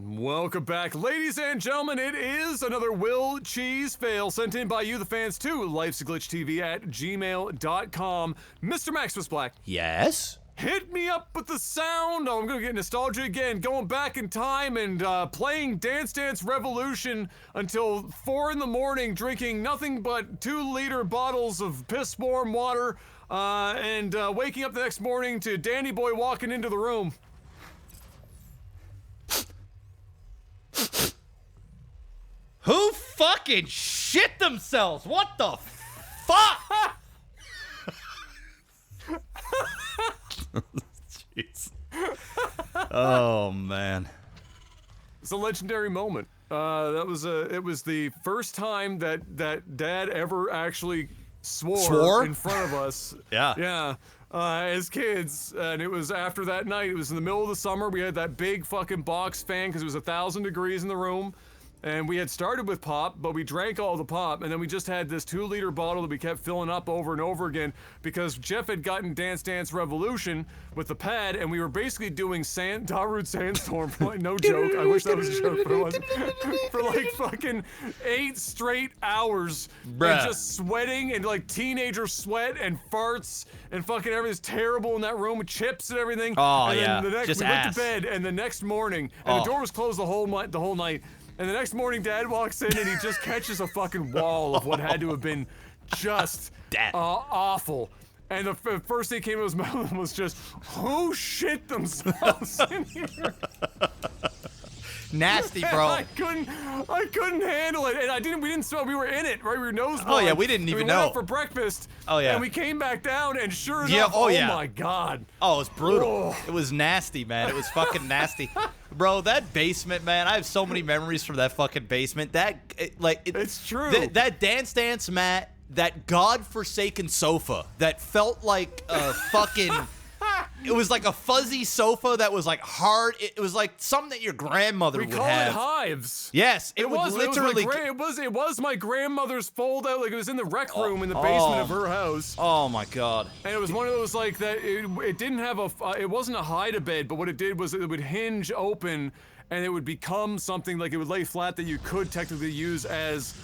Welcome back, ladies and gentlemen. It is another Will Cheese fail sent in by you, the fans, to Lifesaglitchtv at gmail.com. Mr. Maximus Black. Yes? Hit me up with the sound. Oh, I'm gonna get nostalgia again, going back in time and playing Dance Dance Revolution until 4 in the morning, drinking nothing but 2-liter bottles of piss-warm water, and waking up the next morning to Danny Boy walking into the room. Who fucking shit themselves? What the fuck? Jeez. Oh, man. It's a legendary moment. It was the first time that Dad ever actually swore in front of us. Yeah. Yeah. As kids, and it was after that night. It was in the middle of the summer. We had that big fucking box fan because it was 1,000 degrees in the room. And we had started with pop, but we drank all the pop, and then we just had this 2-liter bottle that we kept filling up over and over again because Jeff had gotten Dance Dance Revolution with the pad, and we were basically doing Darude Sandstorm. No joke. I wish that was a joke, but it wasn't. For like fucking 8 straight hours. Bruh. And just sweating and like teenager sweat and farts and fucking everything's terrible in that room with chips and everything. Oh, and yeah. Then we Just went ass. to bed, and the next morning, and the door was closed the whole night. And the next morning, Dad walks in and he just catches a fucking wall of what had to have been just awful. And the first thing came to his mouth was just, who shit themselves in here? Nasty, bro. I couldn't handle it, and we didn't smell. We were in it, right? We were nose blind. Oh, yeah, we didn't even we went know. out for breakfast. Oh, yeah. And we came back down, and sure enough, Yeah, oh, yeah. my God. Oh, it was brutal. Oh. It was nasty, man. It was fucking nasty. Bro, that basement, man, I have so many memories from that fucking basement. It's true. That Dance mat, that godforsaken sofa that felt like a fucking... It was like a fuzzy sofa that was like hard. It was like something that your grandmother would have. We call it hives. Yes, it was literally. It was my grandmother's fold out. Like it was in the rec room in the basement of her house. Oh my God. And it was one of those like that. It didn't have a. It wasn't a hide-a-bed, but what it did was it would hinge open, and it would become something like it would lay flat that you could technically use as,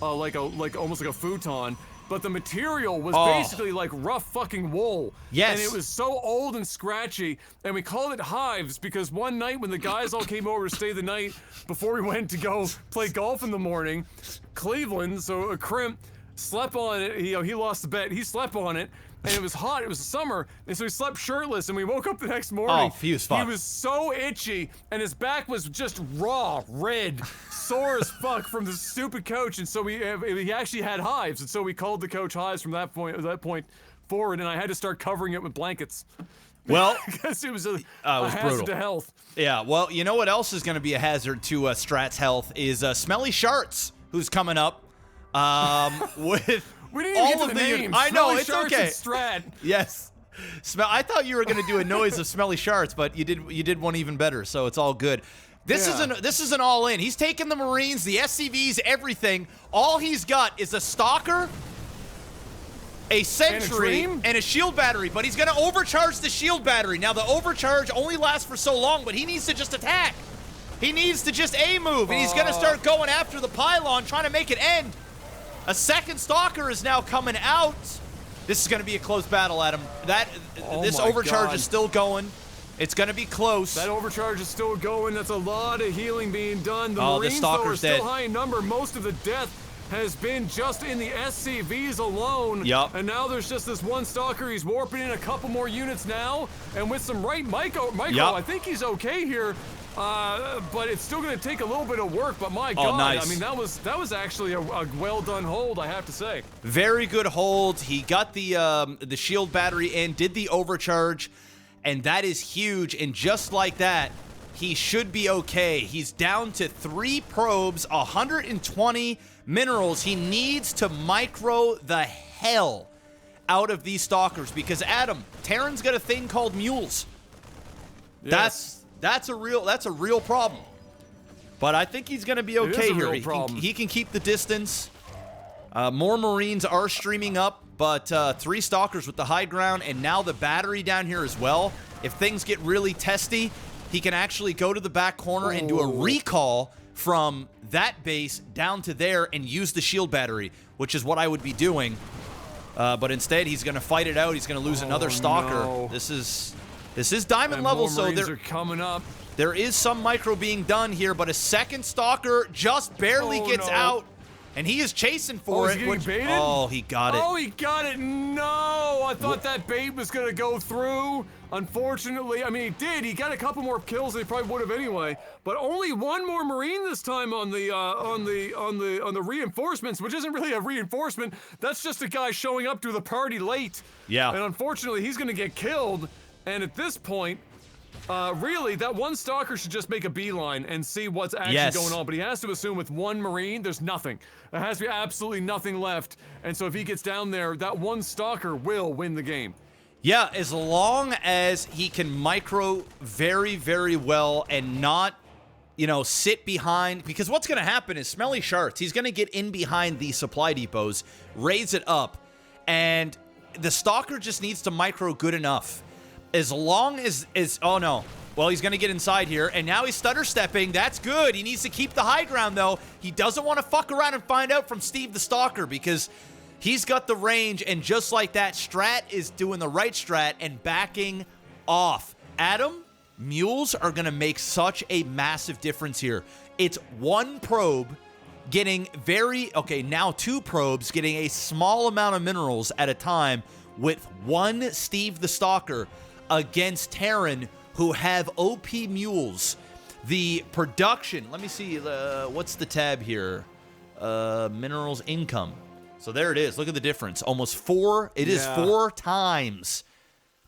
like almost like a futon. But the material was basically like rough fucking wool. Yes. And it was so old and scratchy, and we called it hives because one night when the guys all came over to stay the night before we went to go play golf in the morning, Cleveland, so a crimp, slept on it. He lost the bet. He slept on it, and it was hot. It was summer, and so he slept shirtless, and we woke up the next morning. Oh, he was fucked. He was so itchy, and his back was just raw, red, sore as fuck from the stupid coach, and so he actually had hives, and so we called the coach hives from that point forward, and I had to start covering it with blankets. Well, because it was a hazard brutal to health. Yeah, well, you know what else is going to be a hazard to Strat's health is Smelly Sharts, who's coming up with We didn't even get to the names. I know, Smelly it's Sharks okay. and Strat. Yes. I thought you were going to do a noise of Smelly Sharts, but you did one even better, so it's all good. This is an all-in. He's taking the Marines, the SCVs, everything. All he's got is a Stalker, a Sentry, and a shield battery, but he's going to overcharge the shield battery. Now, the overcharge only lasts for so long, but he needs to just attack. He needs to just A-move, and he's going to start going after the pylon, trying to make it end. A second Stalker is now coming out. This is going to be a close battle, Adam. This overcharge is still going. It's going to be close. That overcharge is still going. That's a lot of healing being done. The Marines, the though, are still dead. high in number. Most of the death has been just in the SCVs alone. Yup. And now there's just this one Stalker. He's warping in a couple more units now. And with some Michael, I think he's okay here. But it's still going to take a little bit of work. But my God, nice. I mean, that was actually a well done hold, I have to say. Very good hold. He got the shield battery and did the overcharge, and that is huge. And just like that, he should be okay. He's down to 3 probes, 120 minerals. He needs to micro the hell out of these Stalkers because, Adam, Terran's got a thing called mules. Yes. That's a real problem. But I think he's going to be okay here. He can keep the distance. More Marines are streaming up, but 3 Stalkers with the high ground, and now the battery down here as well. If things get really testy, he can actually go to the back corner and do a recall from that base down to there and use the shield battery, which is what I would be doing. But instead, he's going to fight it out. He's going to lose another Stalker. No. This is diamond level, so they're coming up. there is some micro being done here, but a second Stalker just barely gets out. And he is chasing for it. Is he getting baited? Oh, he got it. Oh, he got it. No, I thought that bait was going to go through. Unfortunately, I mean, he did. He got a couple more kills than he probably would have anyway. But only one more Marine this time on the reinforcements, which isn't really a reinforcement. That's just a guy showing up to the party late. Yeah. And unfortunately, he's going to get killed. And at this point, really, that one Stalker should just make a beeline and see what's actually going on. But he has to assume with one Marine, there's nothing. There has to be absolutely nothing left. And so if he gets down there, that one Stalker will win the game. Yeah, as long as he can micro very, very well and not, you know, sit behind. Because what's going to happen is Smelly Sharts, he's going to get in behind the supply depots, raise it up, and the Stalker just needs to micro good enough. As long as oh no. Well, he's going to get inside here, and now he's stutter stepping. That's good. He needs to keep the high ground, though. He doesn't want to fuck around and find out from Steve the Stalker because he's got the range, and just like that, Strat is doing the right strat and backing off. Adam, mules are going to make such a massive difference here. It's one probe getting now two probes getting a small amount of minerals at a time with one Steve the Stalker against Terran, who have OP mules. The production, let me see, what's the tab here? Minerals income. So there it is. Look at the difference. Almost four. It is 4 times,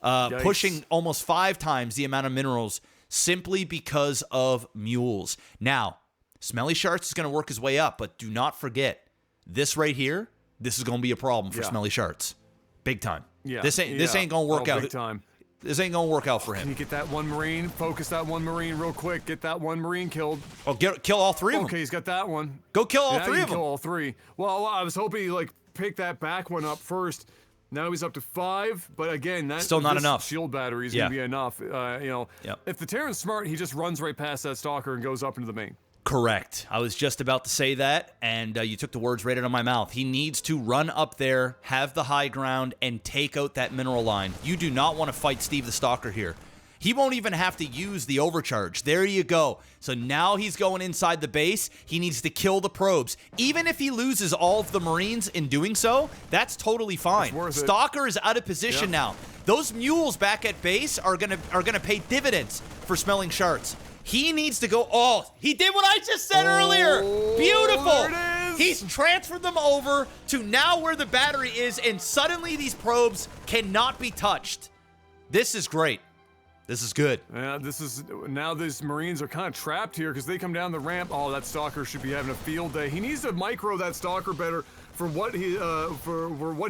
pushing almost 5 times the amount of minerals simply because of mules. Now, Smelly Sharts is going to work his way up, but do not forget, this right here, this is going to be a problem for Smelly Sharts. Big time. Yeah. This ain't going to work out. Big time. This ain't gonna work out for him. Can you get that one Marine? Focus that one Marine real quick. Get that one Marine killed. Oh, kill all 3 of them. Okay, he's got that one. Go kill all 3 of them. Kill all 3. Well, I was hoping he like pick that back one up first. Now he's up to 5, but again, that's still not enough. Shield battery is gonna be enough. You know, if the Terran's smart, he just runs right past that Stalker and goes up into the main. Correct. I was just about to say that, and you took the words right out of my mouth. He needs to run up there, have the high ground, and take out that mineral line. You do not want to fight Steve the Stalker here. He won't even have to use the overcharge. There you go. So now he's going inside the base. He needs to kill the probes. Even if he loses all of the Marines in doing so, that's totally fine. Stalker is out of position now. Those mules back at base are gonna pay dividends for Smelling Sharts. He needs to go. Oh, he did what I just said earlier. Beautiful. There it is. He's transferred them over to now where the battery is, and suddenly these probes cannot be touched. This is great. This is good. Yeah, now these Marines are kind of trapped here because they come down the ramp. Oh, that Stalker should be having a field day. He needs to micro that Stalker better for what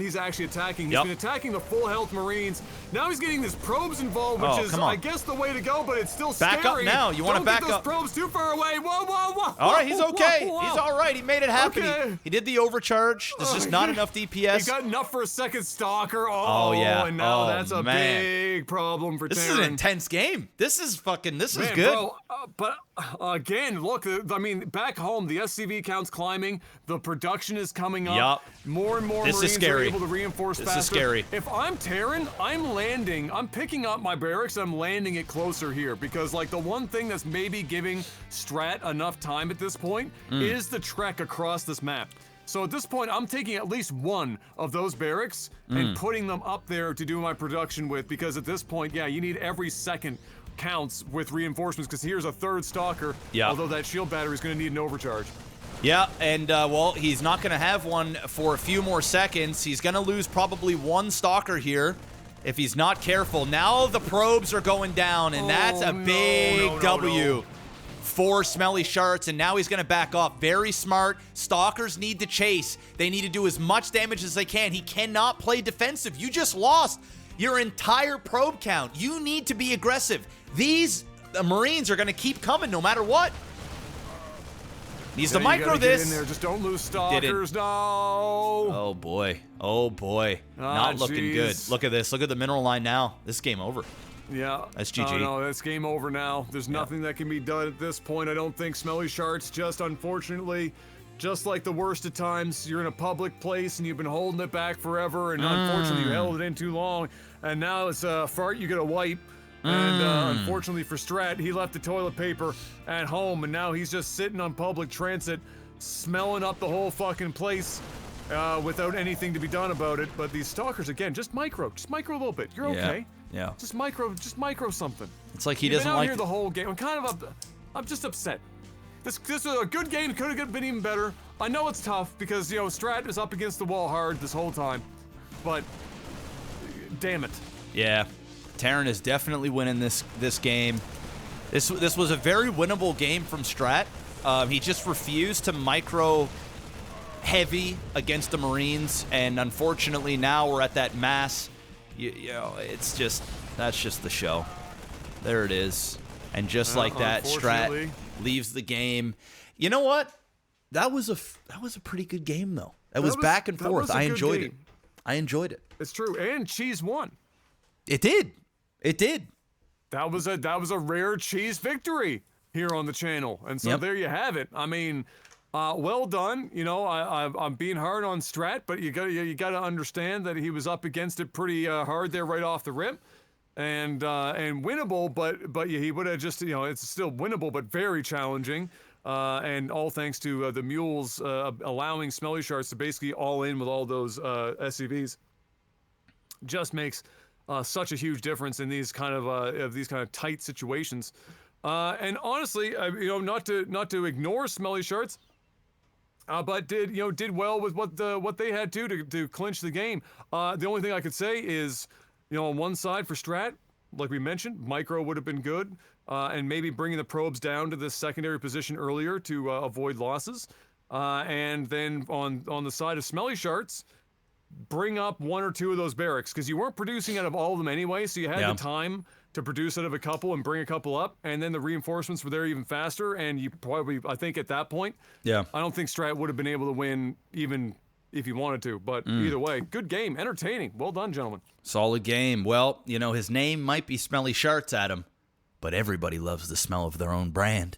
he's actually attacking. He's been attacking the full health Marines. Now he's getting his probes involved, which is, I guess, the way to go, but it's still scary. Back up now. You want to back up. Don't get those probes too far away. Whoa, whoa, whoa. All right, he's okay. Whoa. He's all right. He made it happen. Okay. He did the overcharge. There's just not enough DPS. He got enough for a second Stalker. Oh yeah. And now that's a big problem for Terran. This is an intense game. This is good. Bro, but again, look, I mean, back home, the SCV count's climbing. The production is coming up. Yup. More and more Marines are able to reinforce faster. This is scary. If I'm Terran, I'm picking up my barracks, I'm landing it closer here, because like the one thing that's maybe giving Strat enough time at this point is the trek across this map. So at this point, I'm taking at least one of those barracks and putting them up there to do my production with, because at this point, you need every second counts with reinforcements, because here's a third Stalker, although that shield battery is going to need an overcharge. Yeah, and well, he's not going to have one for a few more seconds. He's going to lose probably one Stalker here if he's not careful. Now the probes are going down, and that's a big W for Smelly Sharts, and now he's going to back off. Very smart. Stalkers need to chase. They need to do as much damage as they can. He cannot play defensive. You just lost your entire probe count. You need to be aggressive. These Marines are going to keep coming no matter what. Needs to micro this. Get in there. Just don't lose Stalkers. No. Oh boy. Oh boy. Not looking good. Look at this. Look at the mineral line now. This is game over. Yeah. That's GG. Oh, no, that's game over now. There's nothing that can be done at this point. I don't think. Smelly Sharts, just unfortunately, just like the worst of times, you're in a public place and you've been holding it back forever, and unfortunately you held it in too long, and now it's a fart you gotta wipe. And unfortunately for Strat, he left the toilet paper at home, and now he's just sitting on public transit, smelling up the whole fucking place without anything to be done about it. But these stalkers, again, just micro a little bit. You're okay. Yeah. Just micro something. It's like he You've doesn't been out like here the whole game. I'm just upset. This was a good game. Could have been even better. I know it's tough because Strat is up against the wall hard this whole time, but damn it. Yeah. Terran is definitely winning this game. This was a very winnable game from Strat. He just refused to micro heavy against the Marines, and unfortunately now we're at that mass. You know, that's just the show. There it is, and just like that, Strat leaves the game. You know what? That was a pretty good game though. It was back and forth. I enjoyed it. I enjoyed it. It's true, and Cheese won. It did. It did. That was a rare Cheese victory here on the channel, and so there you have it. I mean, well done. I'm being hard on Strat, but you gotta understand that he was up against it pretty hard there right off the rip, and winnable. But he would have just it's still winnable, but very challenging. And all thanks to the mules allowing Smelly Sharts to basically all in with all those SCVs. Just makes such a huge difference in these kind of tight situations. And honestly, not to ignore Smelly Sharts, but did well with what they had to clinch the game. The only thing I could say is, on one side for Strat, like we mentioned, micro would have been good, and maybe bringing the probes down to the secondary position earlier to avoid losses. And then on the side of Smelly Sharts, bring up one or two of those barracks, because you weren't producing out of all of them anyway, so you had the time to produce out of a couple and bring a couple up, and then the reinforcements were there even faster, and you probably, I think at that point, I don't think Strat would have been able to win even if he wanted to, but either way, good game, entertaining, well done, gentlemen. Solid game. Well, his name might be Smelly Sharts, Adam, but everybody loves the smell of their own brand.